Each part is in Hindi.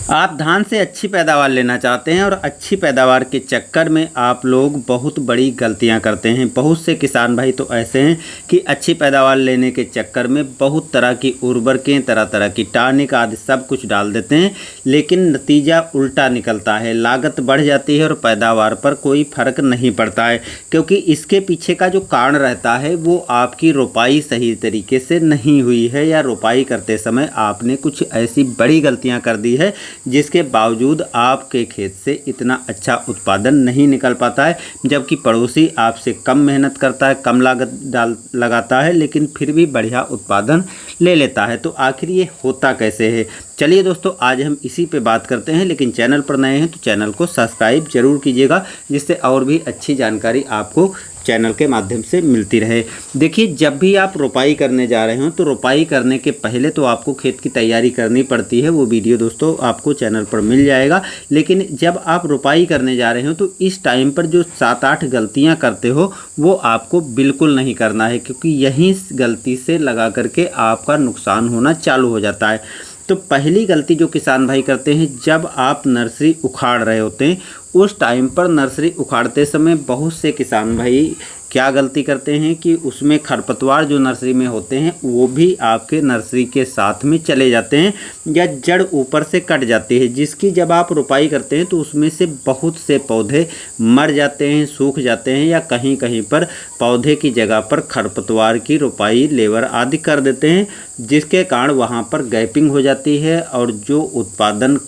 आप धान से अच्छी पैदावार लेना चाहते हैं और अच्छी पैदावार के चक्कर में आप लोग बहुत बड़ी गलतियां करते हैं। बहुत से किसान भाई तो ऐसे हैं कि अच्छी पैदावार लेने के चक्कर में बहुत तरह की उर्वरकें, तरह तरह की टॉनिक आदि सब कुछ डाल देते हैं, लेकिन नतीजा उल्टा निकलता है। लागत बढ़ जाती है और पैदावार पर कोई फर्क नहीं पड़ता है, क्योंकि इसके पीछे का जो कारण रहता है वो आपकी रोपाई सही तरीके से नहीं हुई है, या रोपाई करते समय आपने कुछ ऐसी बड़ी गलतियाँ कर दी है जिसके बावजूद आपके खेत से इतना अच्छा उत्पादन नहीं निकल पाता है। जबकि पड़ोसी आपसे कम मेहनत करता है, कम लागत लगाता है, लेकिन फिर भी बढ़िया उत्पादन ले लेता है। तो आखिर ये होता कैसे है? चलिए दोस्तों, आज हम इसी पे बात करते हैं। लेकिन चैनल पर नए हैं तो चैनल को सब्सक्राइब जरूर कीजिएगा, जिससे और भी अच्छी जानकारी आपको चैनल के माध्यम से मिलती रहे। देखिए, जब भी आप रोपाई करने जा रहे हो तो रोपाई करने के पहले तो आपको खेत की तैयारी करनी पड़ती है। वो वीडियो दोस्तों आपको चैनल पर मिल जाएगा। लेकिन जब आप रोपाई करने जा रहे हो तो इस टाइम पर जो 7-8 गलतियां करते हो वो आपको बिल्कुल नहीं करना है, क्योंकि यहीं गलती से लगा करके आपका नुकसान होना चालू हो जाता है। तो पहली गलती जो किसान भाई करते हैं, जब आप नर्सरी उखाड़ रहे होते हैं उस टाइम पर नर्सरी उखाड़ते समय बहुत से किसान भाई क्या गलती करते हैं कि उसमें खरपतवार जो नर्सरी में होते हैं वो भी आपके नर्सरी के साथ में चले जाते हैं, या जड़ ऊपर से कट जाती है, जिसकी जब आप रोपाई करते हैं तो उसमें से बहुत से पौधे मर जाते हैं, सूख जाते हैं, या कहीं कहीं पर पौधे की जगह पर खरपतवार की रोपाई लेबर आदि कर देते हैं, जिसके कारण वहाँ पर गैपिंग हो जाती है और जो उत्पादन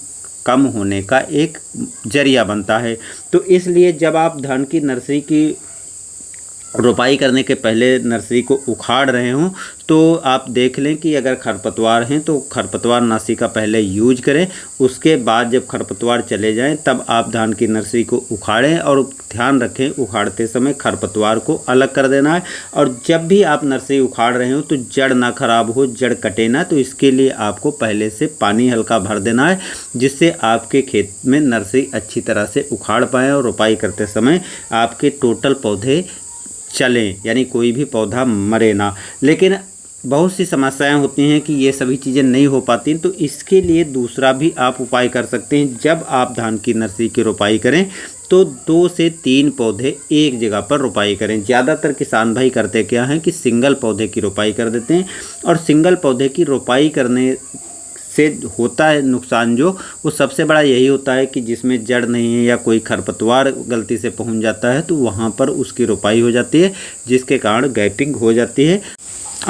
कम होने का एक जरिया बनता है। तो इसलिए जब आप धान की नर्सरी की रोपाई करने के पहले नर्सरी को उखाड़ रहे हों तो आप देख लें कि अगर खरपतवार हैं तो खरपतवार नाशी का पहले यूज करें। उसके बाद जब खरपतवार चले जाएं तब आप धान की नर्सरी को उखाड़ें, और ध्यान रखें उखाड़ते समय खरपतवार को अलग कर देना है। और जब भी आप नर्सरी उखाड़ रहे हो तो जड़ ना खराब हो, जड़ कटे ना, तो इसके लिए आपको पहले से पानी हल्का भर देना है, जिससे आपके खेत में नर्सरी अच्छी तरह से उखाड़ पाएँ और रोपाई करते समय आपके टोटल पौधे चलें, यानी कोई भी पौधा मरे ना। लेकिन बहुत सी समस्याएं होती हैं कि ये सभी चीज़ें नहीं हो पाती, तो इसके लिए दूसरा भी आप उपाय कर सकते हैं। जब आप धान की नर्सरी की रोपाई करें तो 2 से 3 पौधे एक जगह पर रोपाई करें। ज़्यादातर किसान भाई करते क्या हैं कि सिंगल पौधे की रोपाई कर देते हैं, और सिंगल पौधे की रोपाई करने से होता है नुकसान जो, वो सबसे बड़ा यही होता है कि जिसमें जड़ नहीं है या कोई खरपतवार गलती से पहुंच जाता है तो वहां पर उसकी रोपाई हो जाती है, जिसके कारण गैपिंग हो जाती है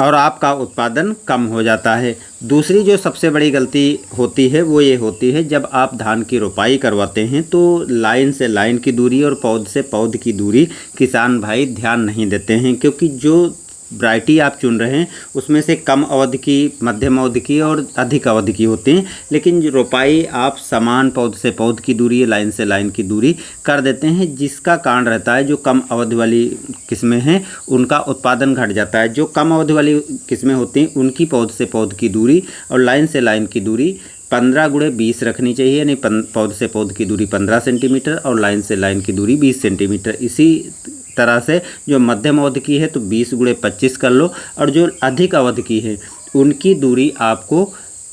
और आपका उत्पादन कम हो जाता है। दूसरी जो सबसे बड़ी गलती होती है वो ये होती है, जब आप धान की रोपाई करवाते हैं तो लाइन से लाइन की दूरी और पौध से पौध की दूरी किसान भाई ध्यान नहीं देते हैं, क्योंकि जो वैरायटी आप चुन रहे हैं उसमें से कम अवधि की, मध्यम अवधि की और अधिक अवधि की होती हैं। लेकिन जो रोपाई आप समान पौध से पौध की दूरी, लाइन से लाइन की दूरी कर देते हैं, जिसका कारण रहता है जो कम अवधि वाली किस्में हैं उनका उत्पादन घट जाता है। जो कम अवधि वाली किस्में होती हैं उनकी पौध से पौध की दूरी और लाइन से लाइन की दूरी 15x20 रखनी चाहिए, यानी पौध से पौध की दूरी 15 सेंटीमीटर और लाइन से लाइन की दूरी 20 सेंटीमीटर। इसी तरह से जो मध्यम अवधि की है तो 20x25 कर लो, और जो अधिक अवधि की है उनकी दूरी आपको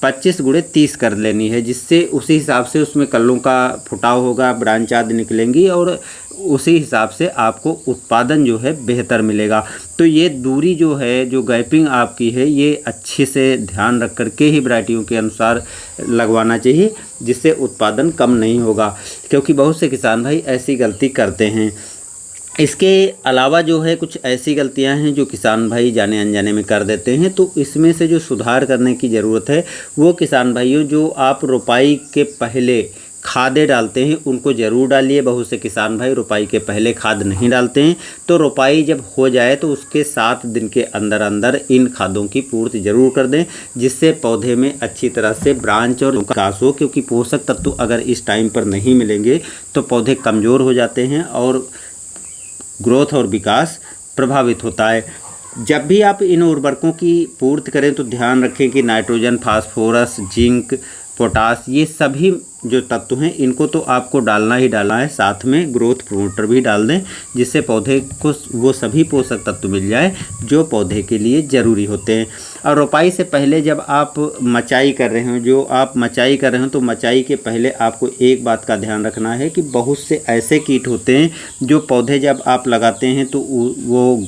25x30 कर लेनी है, जिससे उसी हिसाब से उसमें कल्लों का फुटाव होगा, ब्रांच आदि निकलेंगी और उसी हिसाब से आपको उत्पादन जो है बेहतर मिलेगा। तो ये दूरी जो है, जो गैपिंग आपकी है, ये अच्छे से ध्यान रख करके ही वैरायटियों के अनुसार लगवाना चाहिए, जिससे उत्पादन कम नहीं होगा, क्योंकि बहुत से किसान भाई ऐसी गलती करते हैं। इसके अलावा जो है कुछ ऐसी गलतियां हैं जो किसान भाई जाने अनजाने में कर देते हैं, तो इसमें से जो सुधार करने की ज़रूरत है वो किसान भाइयों, जो आप रोपाई के पहले खादें डालते हैं उनको ज़रूर डालिए। बहुत से किसान भाई रोपाई के पहले खाद नहीं डालते हैं, तो रोपाई जब हो जाए तो उसके 7 दिन के अंदर अंदर इन खादों की पूर्ति ज़रूर कर दें, जिससे पौधे में अच्छी तरह से ब्रांच और विकास हो, क्योंकि पोषक तत्व अगर इस टाइम पर नहीं मिलेंगे तो पौधे कमज़ोर हो जाते हैं और ग्रोथ और विकास प्रभावित होता है। जब भी आप इन उर्वरकों की पूर्ति करें तो ध्यान रखें कि नाइट्रोजन, फास्फोरस, जिंक, पोटास, ये सभी जो तत्व हैं इनको तो आपको डालना ही डालना है। साथ में ग्रोथ प्रमोटर भी डाल दें, जिससे पौधे को वो सभी पोषक तत्व मिल जाए जो पौधे के लिए ज़रूरी होते हैं। और रोपाई से पहले जब आप मचाई कर रहे हो, तो मचाई के पहले आपको एक बात का ध्यान रखना है कि बहुत से ऐसे कीट होते हैं जो पौधे जब आप लगाते हैं तो वो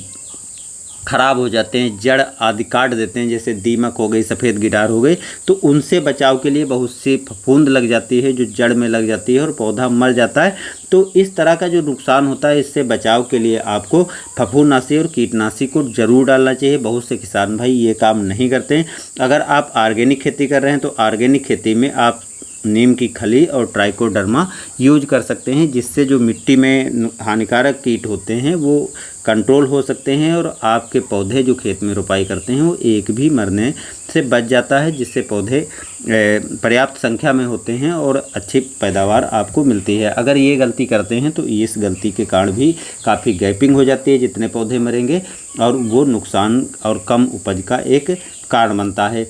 ख़राब हो जाते हैं, जड़ आदि काट देते हैं, जैसे दीमक हो गई, सफ़ेद गिटार हो गई। तो उनसे बचाव के लिए बहुत सी फफूंद लग जाती है जो जड़ में लग जाती है और पौधा मर जाता है। तो इस तरह का जो नुकसान होता है, इससे बचाव के लिए आपको फफूंदनाशी और कीटनाशी को ज़रूर डालना चाहिए। बहुत से किसान भाई ये काम नहीं करते हैं। अगर आप ऑर्गेनिक खेती कर रहे हैं तो ऑर्गेनिक खेती में आप नीम की खली और ट्राइकोडर्मा यूज कर सकते हैं, जिससे जो मिट्टी में हानिकारक कीट होते हैं वो कंट्रोल हो सकते हैं और आपके पौधे जो खेत में रोपाई करते हैं वो एक भी मरने से बच जाता है, जिससे पौधे पर्याप्त संख्या में होते हैं और अच्छी पैदावार आपको मिलती है। अगर ये गलती करते हैं तो इस गलती के कारण भी काफ़ी गैपिंग हो जाती है, जितने पौधे मरेंगे, और वो नुकसान और कम उपज का एक कारण बनता है।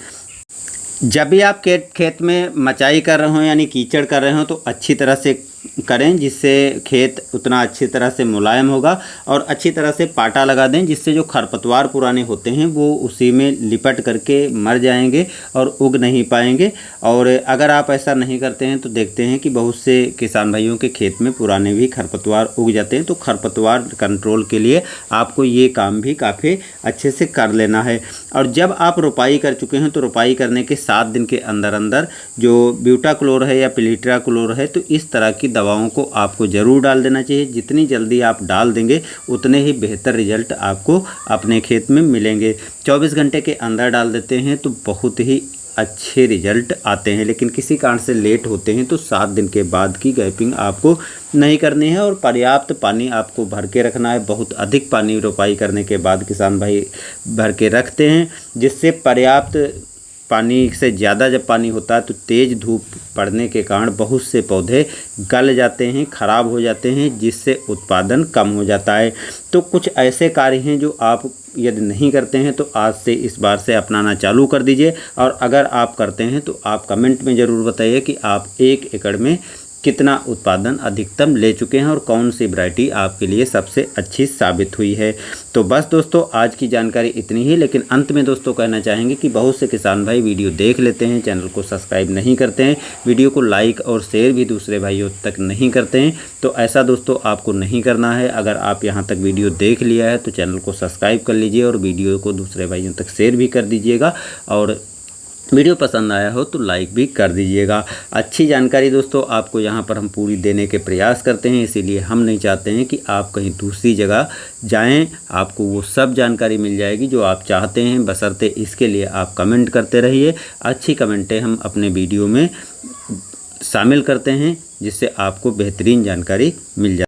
जब भी आप खेत में मचाई कर रहे हो यानी कीचड़ कर रहे हो तो अच्छी तरह से करें, जिससे खेत उतना अच्छी तरह से मुलायम होगा, और अच्छी तरह से पाटा लगा दें, जिससे जो खरपतवार पुराने होते हैं वो उसी में लिपट करके मर जाएंगे और उग नहीं पाएंगे। और अगर आप ऐसा नहीं करते हैं तो देखते हैं कि बहुत से किसान भाइयों के खेत में पुराने भी खरपतवार उग जाते हैं। तो खरपतवार कंट्रोल के लिए आपको ये काम भी काफ़ी अच्छे से कर लेना है। और जब आप रोपाई कर चुके हैं तो रोपाई करने के 7 दिन के अंदर अंदर जो ब्यूटाक्लोर है या पिलिट्राक्लोर है, तो इस तरह की दवाओं को आपको ज़रूर डाल देना चाहिए। जितनी जल्दी आप डाल देंगे उतने ही बेहतर रिजल्ट आपको अपने खेत में मिलेंगे। 24 घंटे के अंदर डाल देते हैं तो बहुत ही अच्छे रिजल्ट आते हैं, लेकिन किसी कारण से लेट होते हैं तो 7 दिन के बाद की गैपिंग आपको नहीं करनी है और पर्याप्त पानी आपको भर के रखना है। बहुत अधिक पानी रोपाई करने के बाद किसान भाई भर के रखते हैं, जिससे पर्याप्त पानी से ज़्यादा जब पानी होता है तो तेज़ धूप पड़ने के कारण बहुत से पौधे गल जाते हैं, ख़राब हो जाते हैं, जिससे उत्पादन कम हो जाता है। तो कुछ ऐसे कार्य हैं जो आप यदि नहीं करते हैं तो आज से इस बार से अपनाना चालू कर दीजिए। और अगर आप करते हैं तो आप कमेंट में ज़रूर बताइए कि आप 1 एकड़ में कितना उत्पादन अधिकतम ले चुके हैं और कौन सी वैरायटी आपके लिए सबसे अच्छी साबित हुई है। तो बस दोस्तों आज की जानकारी इतनी ही, लेकिन अंत में दोस्तों कहना चाहेंगे कि बहुत से किसान भाई वीडियो देख लेते हैं, चैनल को सब्सक्राइब नहीं करते हैं, वीडियो को लाइक और शेयर भी दूसरे भाइयों तक नहीं करते हैं। तो ऐसा दोस्तों आपको नहीं करना है। अगर आप यहाँ तक वीडियो देख लिया है तो चैनल को सब्सक्राइब कर लीजिए और वीडियो को दूसरे भाइयों तक शेयर भी कर दीजिएगा, और वीडियो पसंद आया हो तो लाइक भी कर दीजिएगा। अच्छी जानकारी दोस्तों आपको यहाँ पर हम पूरी देने के प्रयास करते हैं, इसीलिए हम नहीं चाहते हैं कि आप कहीं दूसरी जगह जाएं। आपको वो सब जानकारी मिल जाएगी जो आप चाहते हैं, बशर्ते इसके लिए आप कमेंट करते रहिए। अच्छी कमेंटें हम अपने वीडियो में शामिल करते हैं, जिससे आपको बेहतरीन जानकारी मिल जाए।